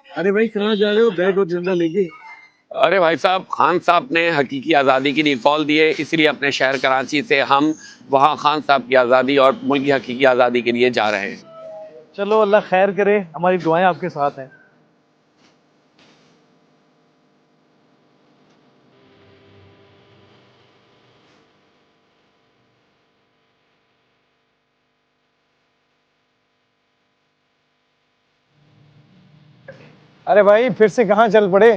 अरे भाई कहाँ जा रहे हो बैग और झंडा लेके? अरे भाई साहब, खान साहब ने हकीकी आज़ादी के लिए कॉल दिए, इसलिए अपने शहर कराची से हम वहाँ खान साहब की आज़ादी और मुल्क की हकीकी आज़ादी के लिए जा रहे हैं। चलो अल्लाह खैर करे, हमारी दुआएं आपके साथ हैं। अरे भाई फिर से कहाँ चल पड़े?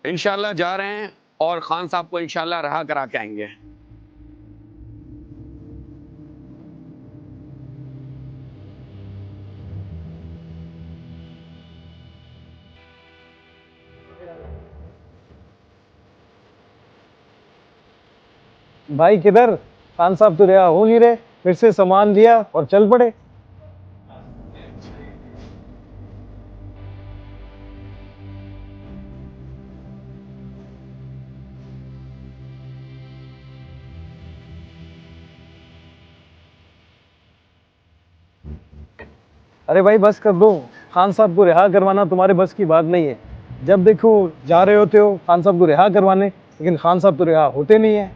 इंशाल्लाह जा रहे हैं और खान साहब को इंशाल्लाह रहा करा के आएंगे। भाई किधर? खान साहब तो रिहा हो नहीं रहे, फिर से सामान लिया और चल पड़े। अरे भाई बस कर दो, खान साहब को रिहा करवाना तुम्हारे बस की बात नहीं है। जब देखो जा रहे होते हो खान साहब को रिहा करवाने, लेकिन खान साहब तो रिहा होते नहीं है।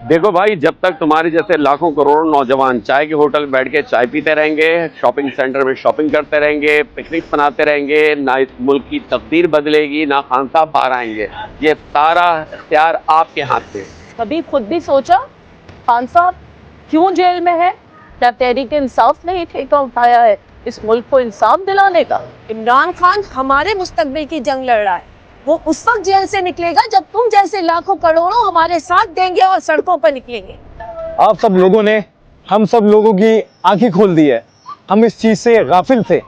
देखो भाई, जब तक तुम्हारे जैसे लाखों करोड़ों नौजवान चाय के होटल में बैठ के चाय पीते रहेंगे, शॉपिंग सेंटर में शॉपिंग करते रहेंगे, पिकनिक मनाते रहेंगे, ना इस मुल्क की तकदीर बदलेगी, ना खान साहब बाहर आएंगे। ये सारा इख्तियार आपके हाथ में। कभी खुद भी सोचा खान साहब क्यों जेल में है? क्या तहरीक इंसाफ ने ही ठेका उठाया है इस मुल्क को इंसाफ दिलाने का? इमरान खान हमारे मुस्तकबिल की जंग लड़ रहा है। वो उस वक्त जेल से निकलेगा जब तुम जैसे लाखों करोड़ों हमारे साथ देंगे और सड़कों पर निकलेंगे। आप सब लोगों ने हम सब लोगों की आंखें खोल दी है, हम इस चीज से गाफिल थे।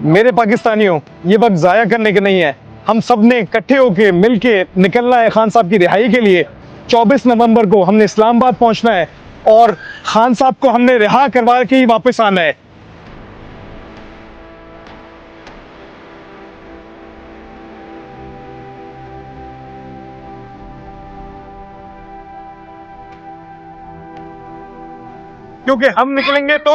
मेरे पाकिस्तानियों, ये वक्त जाया करने के नहीं है। हम सब ने इकट्ठे होके मिलके निकलना है खान साहब की रिहाई के लिए। 24 नवंबर को हमने इस्लामाबाद पहुंचना है और खान साहब को हमने रिहा करवा के ही वापस आना है। क्योंकि हम निकलेंगे तो